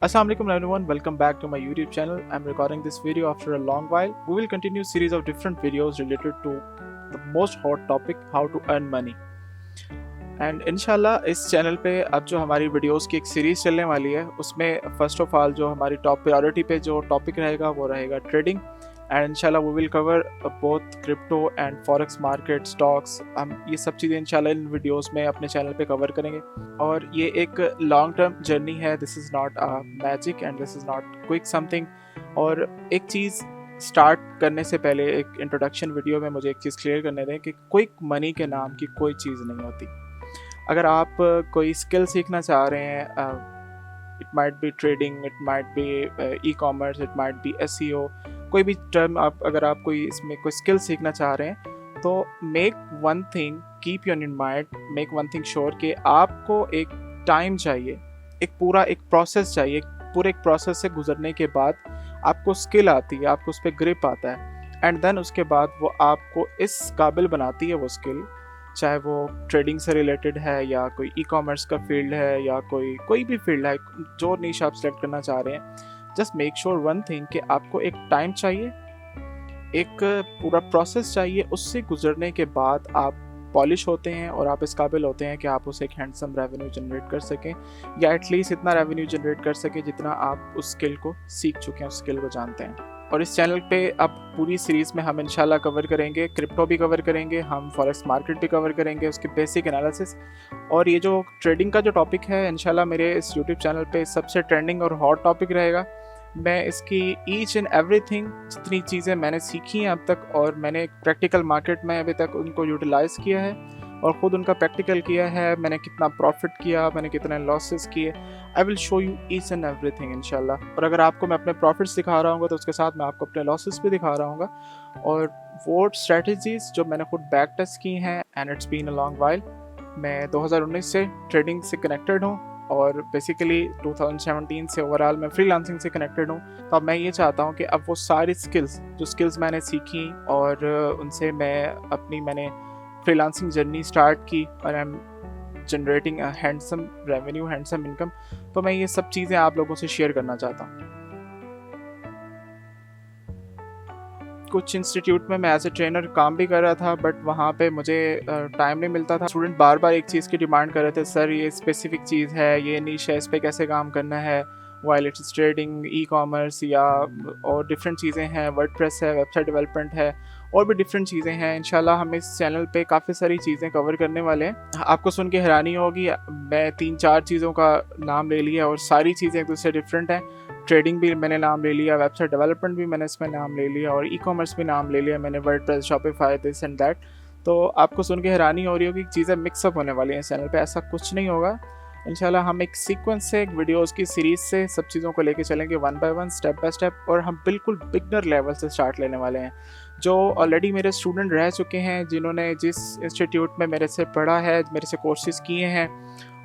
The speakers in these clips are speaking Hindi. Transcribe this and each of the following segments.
Assalamu alaikum everyone, welcome back to my YouTube channel. I'm recording this video after a long while. We will continue series of different videos related to the most hot topic, how to earn money. And इंशाल्लाह इस चैनल पे अब जो हमारी वीडियोस की एक सीरीज़ चलने वाली है उसमें फ़र्स्ट ऑफ ऑल जो हमारी टॉप प्रायोरिटी पे जो टॉपिक रहेगा वो रहेगा ट्रेडिंग। एंड इंशाल्लाह we will cover both crypto and forex market stocks. हम ये सब चीज़ें इंशाल्लाह इन वीडियोस में अपने चैनल पे कवर करेंगे और ये एक लॉन्ग टर्म जर्नी है। This is not a magic and this is not quick something. और एक चीज़ स्टार्ट करने से पहले एक इंट्रोडक्शन वीडियो में मुझे एक चीज़ क्लियर करने दें कि क्विक मनी के नाम की कोई चीज़ नहीं होती। अगर आप कोई स्किल सीखना चाह रहे हैं, it might be trading, it might be e commerce, it might be SEO, कोई भी टर्म अगर आप कोई इसमें कोई स्किल सीखना चाह रहे हैं तो make one thing keep your in mind, make one thing sure कि आपको एक टाइम चाहिए, एक पूरा एक प्रोसेस चाहिए। पूरे एक प्रोसेस से गुजरने के बाद आपको स्किल आती है, आपको उस पर ग्रिप आता है एंड देन उसके बाद वो आपको इस काबिल बनाती है वो स्किल, चाहे वो ट्रेडिंग से रिलेटेड है या कोई ई कॉमर्स का फील्ड है या कोई भी फील्ड है, जो नीश आप सेलेक्ट करना चाह रहे हैं। Just make sure one thing कि आपको एक टाइम चाहिए, एक पूरा प्रोसेस चाहिए। उससे गुजरने के बाद आप पॉलिश होते हैं और आप इस काबिल होते हैं कि आप उसे एक हैंडसम रेवेन्यू जनरेट कर सकें या एटलीस्ट इतना रेवेन्यू जनरेट कर सकें जितना आप उस स्किल को सीख चुके हैं, उस स्किल को जानते हैं। और इस चैनल पे अब पूरी सीरीज़ में हम इंशाल्लाह कवर करेंगे, क्रिप्टो भी कवर करेंगे, हम फॉरेक्स मार्केट भी कवर करेंगे, उसके बेसिक एनालिसिस। और ये जो ट्रेडिंग का जो टॉपिक है इंशाल्लाह मेरे इस यूट्यूब चैनल पे सबसे ट्रेंडिंग और हॉट टॉपिक रहेगा। मैं इसकी ईच एंड एवरीथिंग, जितनी चीज़ें मैंने सीखी हैं अब तक और मैंने प्रैक्टिकल मार्केट में अभी तक उनको यूटिलाइज़ किया है और ख़ुद उनका प्रैक्टिकल किया है, मैंने कितना प्रॉफिट किया, मैंने कितने लॉसेस किए, I will show you each and everything इंशाल्लाह। और अगर आपको मैं अपने प्रॉफिट्स दिखा रहा हूँ तो उसके साथ मैं आपको अपने लॉसेस भी दिखा रहा हूँ और वो स्ट्रेटजीज जो मैंने खुद बैक टेस्ट की हैं and it's been a long while. मैं 2019 से ट्रेडिंग से कनेक्टेड हूँ और बेसिकली 2017 से ओवरऑल मैं फ्रीलांसिंग से कनेक्टेड हूँ। तो अब मैं ये चाहता हूँ कि अब वो सारी स्किल्स मैंने सीखी और उनसे मैंने फ्रीलांसिंग जर्नी स्टार्ट की और I am generating a handsome revenue, handsome income. तो मैं ये सब चीज़ें आप लोगों से शेयर करना चाहता हूँ। कुछ इंस्टीट्यूट में मैं एज ए ट्रेनर काम भी कर रहा था बट वहाँ पे मुझे टाइम नहीं मिलता था। स्टूडेंट बार बार एक चीज़ की डिमांड कर रहे थे, सर ये स्पेसिफिक चीज़ है, ये नीश है, इस पर कैसे काम करना है, while it's trading, e commerce या और डिफरेंट चीज़ें हैं, वर्डप्रेस है, वेबसाइट डेवलपमेंट है और भी डिफरेंट चीज़ें हैं। इंशाल्लाह हम इस चैनल पे काफ़ी सारी चीज़ें कवर करने वाले हैं। आपको सुन के हैरानी होगी, मैं 3-4 चीज़ों का नाम ले लिया और सारी चीज़ें एक दूसरे डिफरेंट हैं। ट्रेडिंग भी मैंने नाम ले लिया, वेबसाइट डेवलपमेंट भी मैंने इसमें नाम ले लिया और ई कॉमर्स भी नाम ले लिया मैंने, WordPress, Shopify, this and that. तो आपको सुन के हैरानी हो रही होगी कि चीज़ें मिक्सअप होने वाली हैं इस चैनल पे, ऐसा कुछ नहीं होगा। इंशाल्लाह हम एक सीक्वेंस से, एक वीडियोस की सीरीज़ से सब चीज़ों को लेके चलेंगे one by one, step by step. और हम बिल्कुल बिगनर लेवल से स्टार्ट लेने वाले हैं। जो ऑलरेडी मेरे स्टूडेंट रह चुके हैं, जिन्होंने जिस इंस्टीट्यूट में मेरे से पढ़ा है, मेरे से कोर्सेज़ किए हैं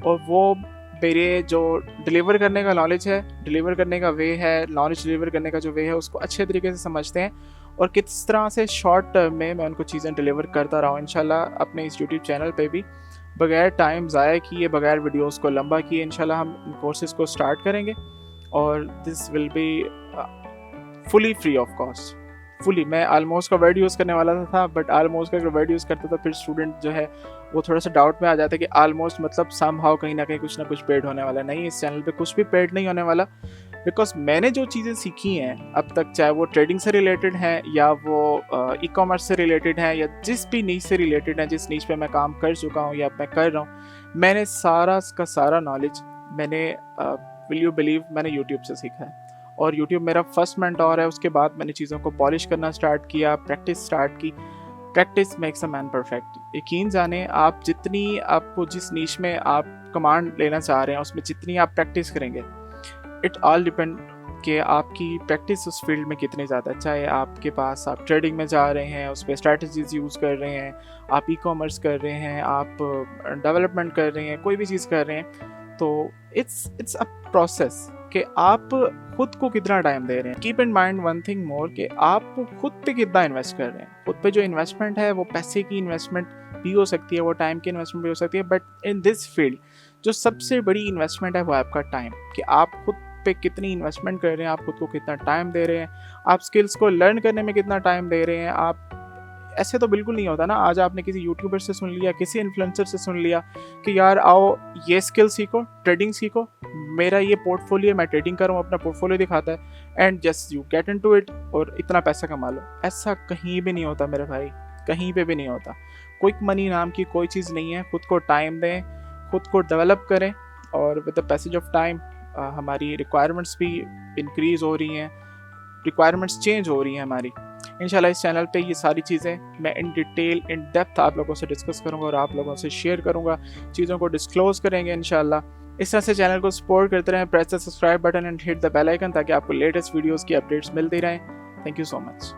और वो मेरे जो डिलीवर करने का नॉलेज है, डिलीवर करने का वे है, नॉलेज डिलीवर करने का जो वे है उसको अच्छे तरीके से समझते हैं और किस तरह से शॉर्ट टर्म में मैं उनको चीज़ें डिलीवर करता रहा हूँ इंशाल्लाह अपने इस यूट्यूब चैनल पे भी, बगैर टाइम ज़ाया किए, बगैर वीडियोस को लंबा किए इंशाल्लाह हम इन कोर्सेज़ को स्टार्ट करेंगे और this will be fully free of cost. Fully, मैं आलमोस्ट का वर्ड यूज़ करने वाला था बट आलमोस्ट का अगर वर्ड यूज़ करता तो फिर स्टूडेंट जो है वो थोड़ा सा डाउट में आ जाता है कि आलमोस्ट मतलब समहाउ कहीं ना कहीं कुछ ना कुछ पेड होने वाला। नहीं, इस चैनल पे कुछ भी पेड नहीं होने वाला, बिकॉज मैंने जो चीज़ें सीखी हैं अब तक, चाहे वो ट्रेडिंग से रिलेटेड हैं या वो ई कॉमर्स से रिलेटेड हैं या जिस भी नीच से रिलेटेड है, जिस नीच पे मैं काम कर चुका हूँ या मैं कर रहा हूँ, मैंने सारा का सारा नॉलेज मैंने विल यू बिलीव मैंने यूट्यूब से सीखा है और यूट्यूब मेरा फर्स्ट मेंटोर है। उसके बाद मैंने चीज़ों को पॉलिश करना स्टार्ट किया, प्रैक्टिस स्टार्ट की। Practice makes a man perfect. यकीन जाने, आप जितनी, आपको जिस नीश में आप कमांड लेना चाह रहे हैं उसमें जितनी आप प्रैक्टिस करेंगे, इट ऑल डिपेंड कि आपकी प्रैक्टिस उस फील्ड में कितनी ज़्यादा है। चाहे आपके पास, आप ट्रेडिंग में जा रहे हैं, उस पर स्ट्रैटेजीज यूज़ कर रहे हैं, आप ई कॉमर्स कर रहे हैं, आप डेवलपमेंट कर रहे हैं, कोई भी चीज़ कर रहे हैं, तो इट्स अ प्रोसेस कि आप खुद को कितना टाइम दे रहे हैं। Keep in mind one thing more कि आप खुद पे कितना इन्वेस्ट कर रहे हैं। खुद पे जो इन्वेस्टमेंट है वो पैसे की इन्वेस्टमेंट भी हो सकती है, वो टाइम की इन्वेस्टमेंट भी हो सकती है, बट इन दिस फील्ड जो सबसे बड़ी इन्वेस्टमेंट है वो आपका टाइम, कि आप खुद पे कितनी इन्वेस्टमेंट कर रहे हैं, आप खुद को कितना टाइम दे रहे हैं, आप स्किल्स को लर्न करने में कितना टाइम दे रहे हैं। आप ऐसे तो बिल्कुल नहीं होता ना, आज आपने किसी यूट्यूबर से सुन लिया, किसी इन्फ्लुएंसर से सुन लिया कि यार आओ ये स्किल सीखो, ट्रेडिंग सीखो, मेरा ये पोर्टफोलियो, मैं ट्रेडिंग कर रहा हूँ, अपना पोर्टफोलियो दिखाता है and just you get into it और इतना पैसा कमा लो। ऐसा कहीं भी नहीं होता मेरे भाई, कहीं पे भी नहीं होता। क्विक मनी नाम की कोई चीज़ नहीं है। खुद को टाइम दें, खुद को डेवलप करें और with the passage of time हमारी रिक्वायरमेंट्स भी इंक्रीज़ हो रही हैं, रिक्वायरमेंट्स चेंज हो रही हैं हमारी। इंशाल्लाह इस चैनल पे ये सारी चीज़ें मैं इन डिटेल, इन डेप्थ आप लोगों से डिस्कस करूँगा और आप लोगों से शेयर करूँगा, चीज़ों को डिस्क्लोज करेंगे इंशाल्लाह। इस तरह से चैनल को सपोर्ट करते रहें, press the subscribe button and hit the bell icon ताकि आपको लेटेस्ट वीडियोज़ की अपडेट्स मिलती रहें। Thank you so much.